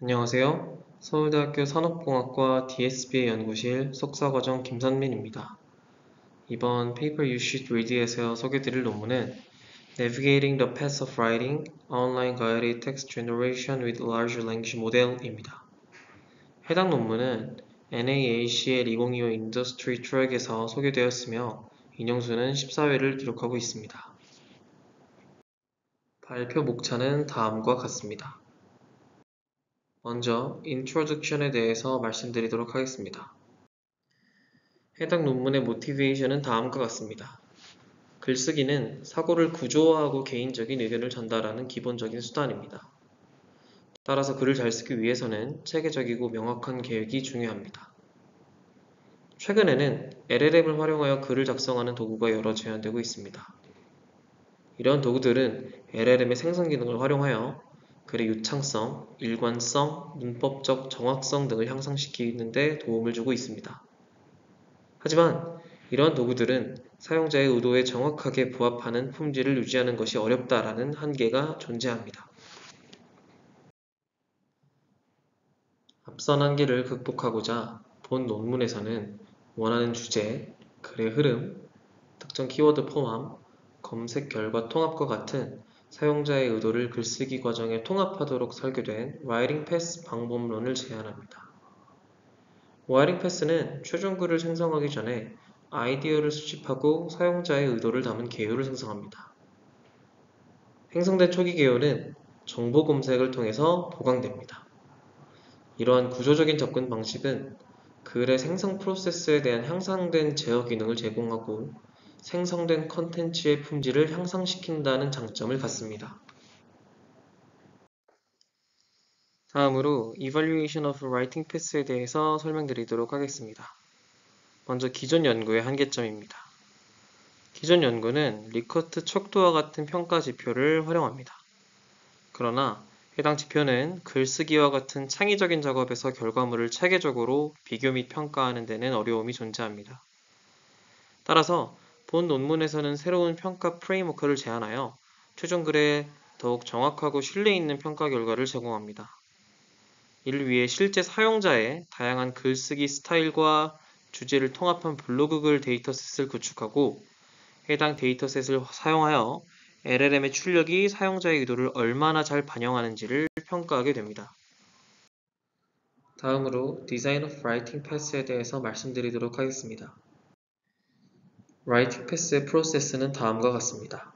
안녕하세요. 서울대학교 산업공학과 DSBA 연구실 석사과정 김선민입니다. 이번 Paper You Should Read에서 소개드릴 논문은 Navigating the Paths of Writing Online Guided Text Generation with Large Language Model입니다. 해당 논문은 NAACL 2025 Industry Track에서 소개되었으며 인용수는 14회를 기록하고 있습니다. 발표 목차는 다음과 같습니다. 먼저 인트로덕션에 대해서 말씀드리도록 하겠습니다. 해당 논문의 모티베이션은 다음과 같습니다. 글쓰기는 사고를 구조화하고 개인적인 의견을 전달하는 기본적인 수단입니다. 따라서 글을 잘 쓰기 위해서는 체계적이고 명확한 계획이 중요합니다. 최근에는 LLM을 활용하여 글을 작성하는 도구가 여러 제한되고 있습니다. 이러한 도구들은 LLM의 생성 기능을 활용하여 글의 유창성, 일관성, 문법적 정확성 등을 향상시키는 데 도움을 주고 있습니다. 하지만 이러한 도구들은 사용자의 의도에 정확하게 부합하는 품질을 유지하는 것이 어렵다라는 한계가 존재합니다. 앞선 한계를 극복하고자 본 논문에서는 원하는 주제, 글의 흐름, 특정 키워드 포함, 검색 결과 통합과 같은 사용자의 의도를 글쓰기 과정에 통합하도록 설계된 Writing Path 방법론을 제안합니다. Writing Path는 최종 글을 생성하기 전에 아이디어를 수집하고 사용자의 의도를 담은 개요를 생성합니다. 생성된 초기 개요는 정보 검색을 통해서 보강됩니다. 이러한 구조적인 접근 방식은 글의 생성 프로세스에 대한 향상된 제어 기능을 제공하고 생성된 컨텐츠의 품질을 향상시킨다는 장점을 갖습니다. 다음으로 Evaluation of Writing Path에 대해서 설명드리도록 하겠습니다. 먼저 기존 연구의 한계점입니다. 기존 연구는 리커트 척도와 같은 평가 지표를 활용합니다. 그러나 해당 지표는 글쓰기와 같은 창의적인 작업에서 결과물을 체계적으로 비교 및 평가하는 데는 어려움이 존재합니다. 따라서 본 논문에서는 새로운 평가 프레임워크를 제안하여 최종 글에 더욱 정확하고 신뢰 있는 평가 결과를 제공합니다. 이를 위해 실제 사용자의 다양한 글쓰기 스타일과 주제를 통합한 블로그 글 데이터셋을 구축하고 해당 데이터셋을 사용하여 LLM의 출력이 사용자의 의도를 얼마나 잘 반영하는지를 평가하게 됩니다. 다음으로 Design of Writing Path에 대해서 말씀드리도록 하겠습니다. Writing Path의 프로세스는 다음과 같습니다.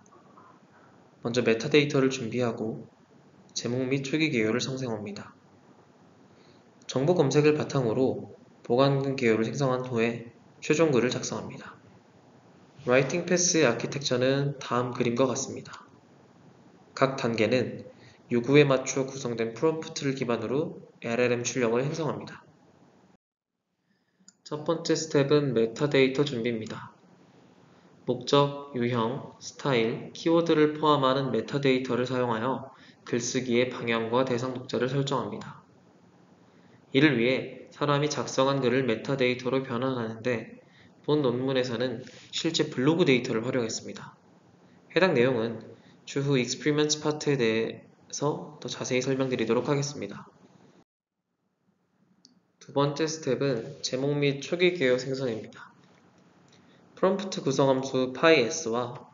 먼저 메타데이터를 준비하고 제목 및 초기 개요를 생성합니다. 정보 검색을 바탕으로 보관 개요를 생성한 후에 최종 글을 작성합니다. Writing Path의 아키텍처는 다음 그림과 같습니다. 각 단계는 요구에 맞춰 구성된 프롬프트를 기반으로 LLM 출력을 생성합니다. 첫 번째 스텝은 메타데이터 준비입니다. 목적, 유형, 스타일, 키워드를 포함하는 메타데이터를 사용하여 글쓰기의 방향과 대상 독자를 설정합니다. 이를 위해 사람이 작성한 글을 메타데이터로 변환하는데 본 논문에서는 실제 블로그 데이터를 활용했습니다. 해당 내용은 추후 익스피리먼트 파트에 대해서 더 자세히 설명드리도록 하겠습니다. 두 번째 스텝은 제목 및 초기 개요 생성입니다. 프롬프트 구성 함수 pyS와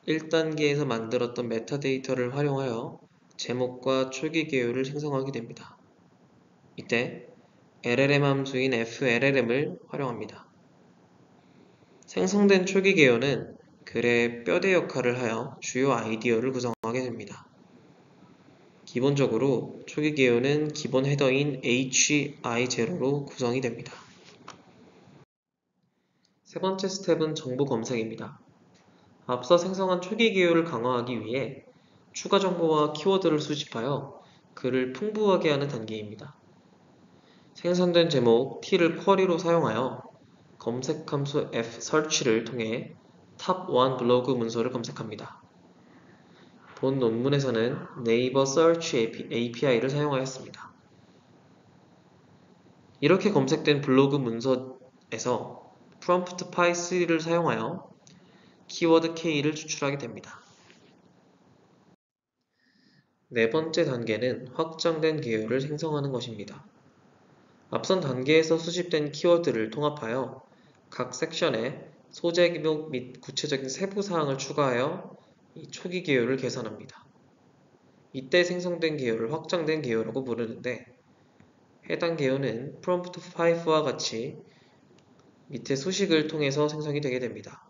1단계에서 만들었던 메타데이터를 활용하여 제목과 초기 개요를 생성하게 됩니다. 이때 LLM 함수인 FLLM을 활용합니다. 생성된 초기 개요는 글의 뼈대 역할을 하여 주요 아이디어를 구성하게 됩니다. 기본적으로 초기 개요는 기본 헤더인 hi0로 구성이 됩니다. 세 번째 스텝은 정보 검색입니다. 앞서 생성한 초기 개요를 강화하기 위해 추가 정보와 키워드를 수집하여 글을 풍부하게 하는 단계입니다. 생성된 제목 t를 쿼리로 사용하여 검색 함수 fsearch를 통해 탑1 블로그 문서를 검색합니다. 본 논문에서는 네이버 서치 API를 사용하였습니다. 이렇게 검색된 블로그 문서에서 프롬프트 py3를 사용하여 키워드 K를 추출하게 됩니다. 네 번째 단계는 확장된 개요를 생성하는 것입니다. 앞선 단계에서 수집된 키워드를 통합하여 각 섹션에 소재 기록 및 구체적인 세부 사항을 추가하여 이 초기 개요를 계산합니다. 이때 생성된 개요를 확장된 개요라고 부르는데 해당 개요는 prompt5와 같이 밑에 수식을 통해서 생성이 되게 됩니다.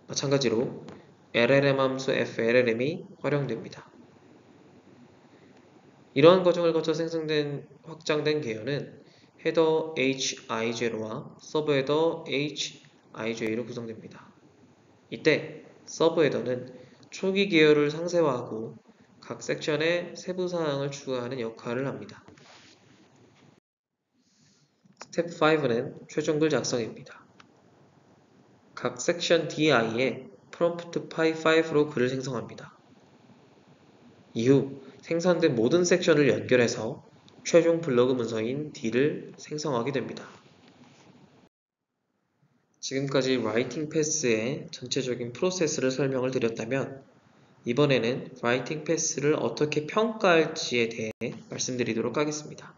마찬가지로 LLM 함수 FLLM이 활용됩니다. 이러한 과정을 거쳐 생성된 확장된 개요는 헤더 HIJ와 서브 헤더 HIJ로 구성됩니다. 이때 서브 헤더는 초기 개요를 상세화하고 각 섹션에 세부 사항을 추가하는 역할을 합니다. 스텝 5는 최종글 작성입니다. 각 섹션 DI에 프롬프트 py5로 글을 생성합니다. 이후 생성된 모든 섹션을 연결해서 최종 블로그 문서인 D를 생성하게 됩니다. 지금까지 라이팅 패스의 전체적인 프로세스를 설명을 드렸다면 이번에는 라이팅 패스를 어떻게 평가할지에 대해 말씀드리도록 하겠습니다.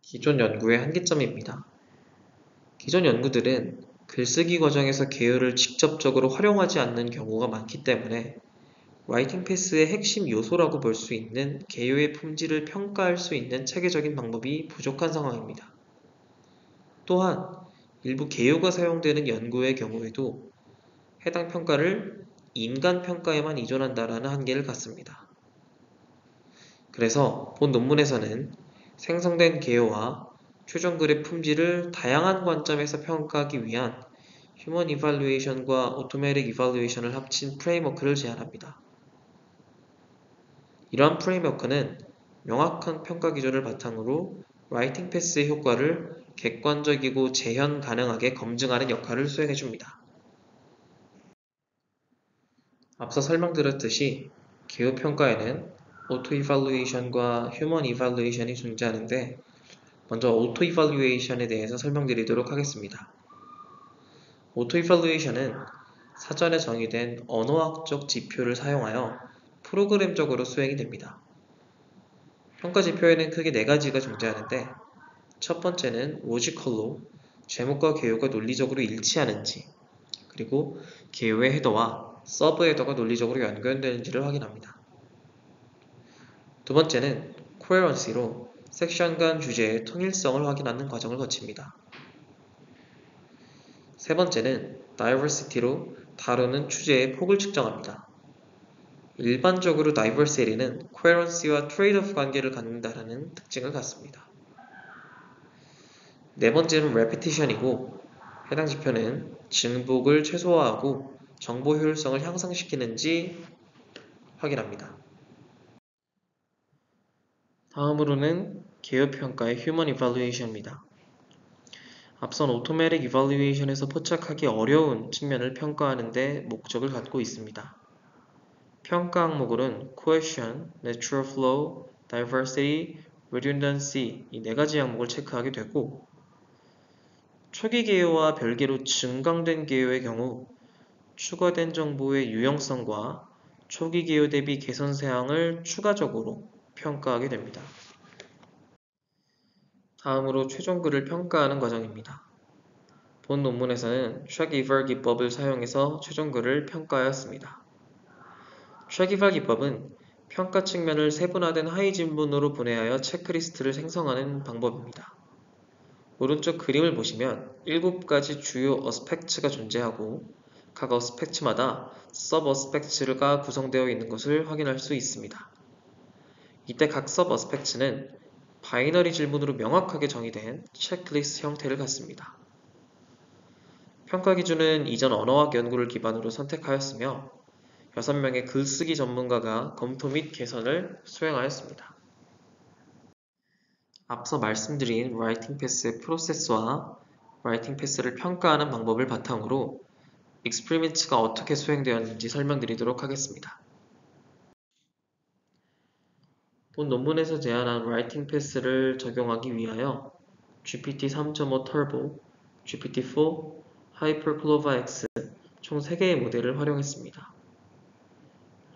기존 연구의 한계점입니다. 기존 연구들은 글쓰기 과정에서 개요를 직접적으로 활용하지 않는 경우가 많기 때문에 라이팅 패스의 핵심 요소라고 볼 수 있는 개요의 품질을 평가할 수 있는 체계적인 방법이 부족한 상황입니다. 또한 일부 개요가 사용되는 연구의 경우에도 해당 평가를 인간 평가에만 의존한다는 한계를 갖습니다. 그래서 본 논문에서는 생성된 개요와 최종 글의 품질을 다양한 관점에서 평가하기 위한 휴먼 이발루에이션과 오토매틱 이발루에이션을 합친 프레임워크를 제안합니다. 이러한 프레임워크는 명확한 평가 기준을 바탕으로 라이팅 패스의 효과를 객관적이고 재현 가능하게 검증하는 역할을 수행해줍니다. 앞서 설명드렸듯이 개요 평가에는 오토 이발루에이션과 휴먼 이발루에이션이 존재하는데 먼저 오토 이발루에이션에 대해서 설명드리도록 하겠습니다. 오토 이발루에이션은 사전에 정의된 언어학적 지표를 사용하여 프로그램적으로 수행이 됩니다. 평가 지표에는 크게 네 가지가 존재하는데 첫 번째는 로지컬로 제목과 개요가 논리적으로 일치하는지 그리고 개요의 헤더와 서브 헤더가 논리적으로 연결되는지를 확인합니다. 두 번째는 coherency로 섹션 간 주제의 통일성을 확인하는 과정을 거칩니다. 세 번째는 diversity로 다루는 주제의 폭을 측정합니다. 일반적으로 diversity는 coherency와 trade-off 관계를 갖는다는 특징을 갖습니다. 네 번째는 repetition이고 해당 지표는 증복을 최소화하고 정보 효율성을 향상시키는지 확인합니다. 다음으로는 개요 평가의 휴먼 이발루에이션입니다. 앞선 오토매틱 이발루에이션에서 포착하기 어려운 측면을 평가하는 데 목적을 갖고 있습니다. 평가 항목으로는 cohesion, natural flow, diversity, redundancy 이 네 가지 항목을 체크하게 되고 초기 개요와 별개로 증강된 개요의 경우 추가된 정보의 유용성과 초기 개요 대비 개선 사항을 추가적으로 평가하게 됩니다. 다음으로 최종 글을 평가하는 과정입니다. 본 논문에서는 트랙이발 기법을 사용해서 최종 글을 평가하였습니다. 트랙이발 기법은 평가 측면을 세분화된 하위 질문으로 분해하여 체크리스트를 생성하는 방법입니다. 오른쪽 그림을 보시면 7가지 주요 어스펙트가 존재하고 각 어스펙트마다 서브 어스펙트가 구성되어 있는 것을 확인할 수 있습니다. 이때 각 서브 어스펙트는 바이너리 질문으로 명확하게 정의된 체크리스트 형태를 갖습니다. 평가 기준은 이전 언어학 연구를 기반으로 선택하였으며 6명의 글쓰기 전문가가 검토 및 개선을 수행하였습니다. 앞서 말씀드린 라이팅 패스의 프로세스와 라이팅 패스를 평가하는 방법을 바탕으로 익스페리먼트가 어떻게 수행되었는지 설명드리도록 하겠습니다. 본 논문에서 제안한 라이팅 패스를 적용하기 위하여 GPT 3.5 터보, GPT-4, 하이퍼클로바 X 총 3개의 모델을 활용했습니다.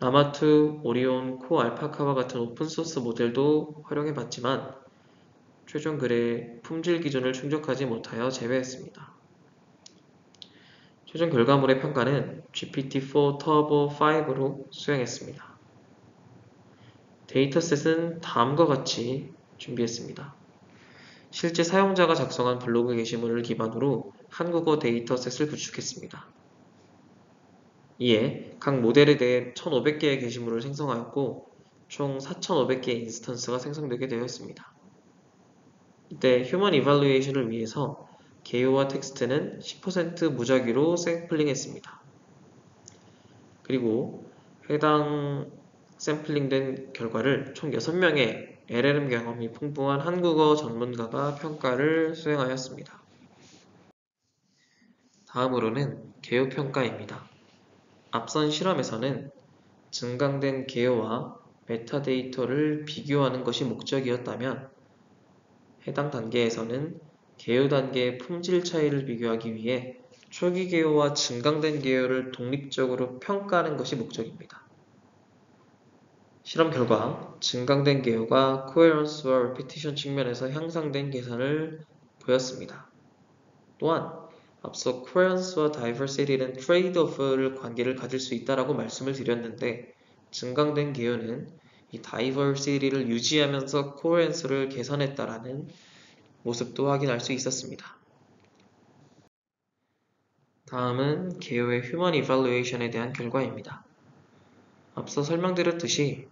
라마2, 오리온, 코알파카와 같은 오픈소스 모델도 활용해봤지만 최종 글의 품질 기준을 충족하지 못하여 제외했습니다. 최종 결과물의 평가는 GPT-4 Turbo 5로 수행했습니다. 데이터셋은 다음과 같이 준비했습니다. 실제 사용자가 작성한 블로그 게시물을 기반으로 한국어 데이터셋을 구축했습니다. 이에 각 모델에 대해 1,500개의 게시물을 생성하였고 총 4,500개의 인스턴스가 생성되게 되었습니다. 이때 휴먼 이발루에이션을 위해서 개요와 텍스트는 10% 무작위로 샘플링했습니다. 그리고 해당 샘플링된 결과를 총 6명의 LLM 경험이 풍부한 한국어 전문가가 평가를 수행하였습니다. 다음으로는 개요 평가입니다. 앞선 실험에서는 증강된 개요와 메타데이터를 비교하는 것이 목적이었다면 해당 단계에서는 개요 단계의 품질 차이를 비교하기 위해 초기 개요와 증강된 개요를 독립적으로 평가하는 것이 목적입니다. 실험 결과 증강된 개요가 코헤런스와 레피티션 측면에서 향상된 개선을 보였습니다. 또한 앞서 코헤런스와 다이버시티는 트레이드-오프 관계를 가질 수 있다고 말씀을 드렸는데 증강된 개요는 이 다이버시티를 유지하면서 코헤런스를 개선했다라는 모습도 확인할 수 있었습니다. 다음은 개요의 휴먼 이발루에이션에 대한 결과입니다. 앞서 설명드렸듯이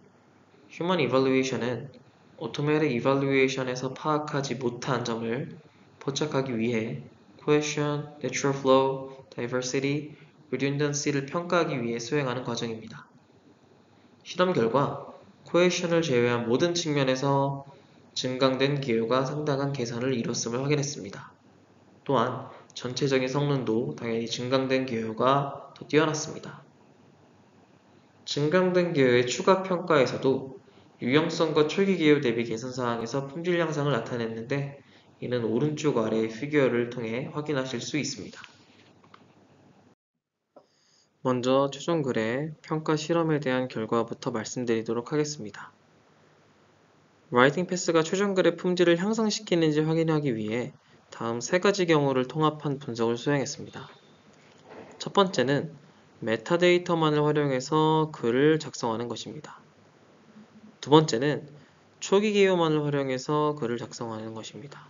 휴먼 이발루에이션은 오토매틱 이발루에이션에서 파악하지 못한 점을 포착하기 위해 Cohesion, Natural Flow, Diversity, Redundancy를 평가하기 위해 수행하는 과정입니다. 실험 결과 Cohesion을 제외한 모든 측면에서 증강된 개요가 상당한 개선을 이뤘음을 확인했습니다. 또한 전체적인 성능도 당연히 증강된 개요가 더 뛰어났습니다. 증강된 개요의 추가 평가에서도 유형성과 초기 개요 대비 개선 사항에서 품질 향상을 나타냈는데 이는 오른쪽 아래의 피규어를 통해 확인하실 수 있습니다. 먼저 최종 글의 평가 실험에 대한 결과부터 말씀드리도록 하겠습니다. 라이팅 패스가 최종 글의 품질을 향상시키는지 확인하기 위해 다음 세 가지 경우를 통합한 분석을 수행했습니다. 첫 번째는 메타데이터만을 활용해서 글을 작성하는 것입니다. 두 번째는 초기 개요만을 활용해서 글을 작성하는 것입니다.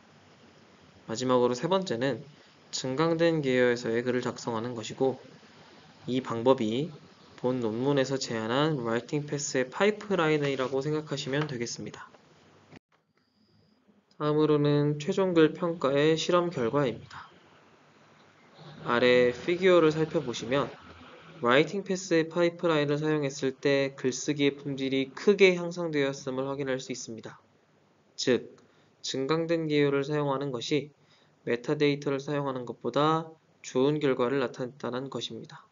마지막으로 세 번째는 증강된 개요에서의 글을 작성하는 것이고 이 방법이 본 논문에서 제안한 라이팅 패스의 파이프라인이라고 생각하시면 되겠습니다. 다음으로는 최종 글 평가의 실험 결과입니다. 아래 피규어를 살펴보시면 라이팅 패스의 파이프라인을 사용했을 때 글쓰기의 품질이 크게 향상되었음을 확인할 수 있습니다. 즉, 증강된 개요를 사용하는 것이 메타데이터를 사용하는 것보다 좋은 결과를 나타냈다는 것입니다.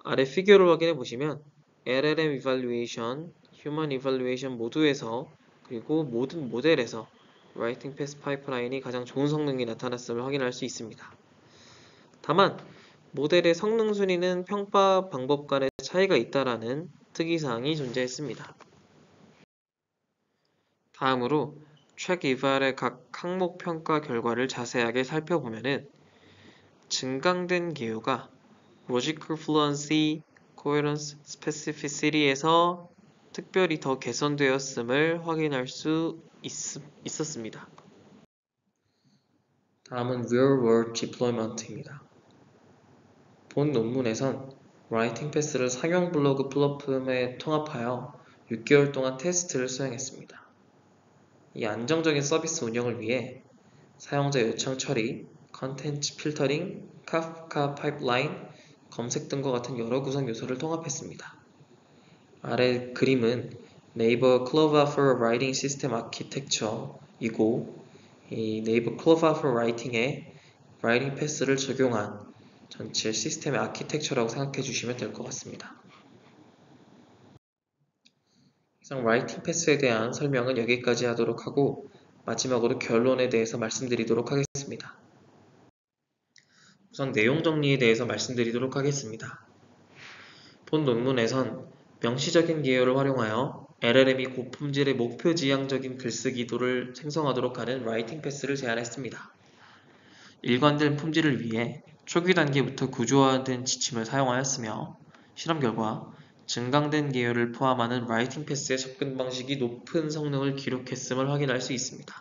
아래 피규어를 확인해 보시면 LLM Evaluation, Human Evaluation 모두에서 그리고 모든 모델에서 Writing Path 파이프라인이 가장 좋은 성능이 나타났음을 확인할 수 있습니다. 다만 모델의 성능 순위는 평가 방법 간의 차이가 있다라는 특이사항이 존재했습니다. 다음으로 트랙 이발의 각 항목 평가 결과를 자세하게 살펴보면은 증강된 개요가 Logical Fluency, Coherence, Specificity에서 특별히 더 개선되었음을 확인할 수 있었습니다. 다음은 Real World Deployment입니다. 본 논문에선 라이팅 패스를 상용 블로그 플랫폼에 통합하여 6개월 동안 테스트를 수행했습니다. 이 안정적인 서비스 운영을 위해 사용자 요청 처리, 컨텐츠 필터링, 카프카 파이프라인, 검색 등과 같은 여러 구성 요소를 통합했습니다. 아래 그림은 네이버 클로바 for 라이팅 시스템 아키텍처이고 이 네이버 클로바 for 라이팅에 라이팅 패스를 적용한 전체 시스템의 아키텍처라고 생각해 주시면 될 것 같습니다. 이상 라이팅 패스에 대한 설명은 여기까지 하도록 하고 마지막으로 결론에 대해서 말씀드리도록 하겠습니다. 우선 내용 정리에 대해서 말씀드리도록 하겠습니다. 본 논문에선 명시적인 개요를 활용하여 LLM이 고품질의 목표지향적인 글쓰기도를 생성하도록 하는 라이팅 패스를 제안했습니다. 일관된 품질을 위해 초기 단계부터 구조화된 지침을 사용하였으며 실험 결과 증강된 개요를 포함하는 라이팅 패스의 접근 방식이 높은 성능을 기록했음을 확인할 수 있습니다.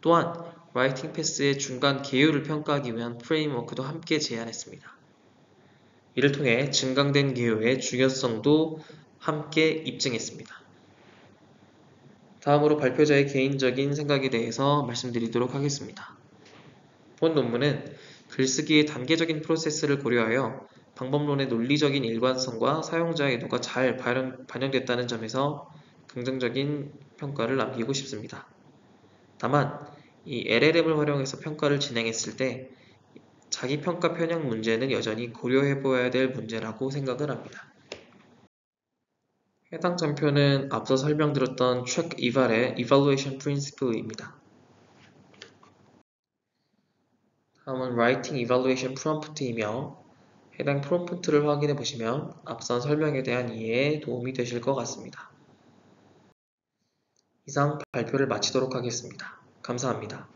또한 라이팅 패스의 중간 개요를 평가하기 위한 프레임워크도 함께 제안했습니다. 이를 통해 증강된 개요의 중요성도 함께 입증했습니다. 다음으로 발표자의 개인적인 생각에 대해서 말씀드리도록 하겠습니다. 본 논문은 글쓰기의 단계적인 프로세스를 고려하여 방법론의 논리적인 일관성과 사용자 의도가 잘 반영됐다는 점에서 긍정적인 평가를 남기고 싶습니다. 다만 이 LLM을 활용해서 평가를 진행했을 때 자기평가 편향 문제는 여전히 고려해봐야 될 문제라고 생각을 합니다. 해당 장표는 앞서 설명드렸던 Check Eval의 Evaluation Principle입니다. 다음은 Writing Evaluation Prompt이며 해당 프롬프트를 확인해 보시면 앞선 설명에 대한 이해에 도움이 되실 것 같습니다. 이상 발표를 마치도록 하겠습니다. 감사합니다.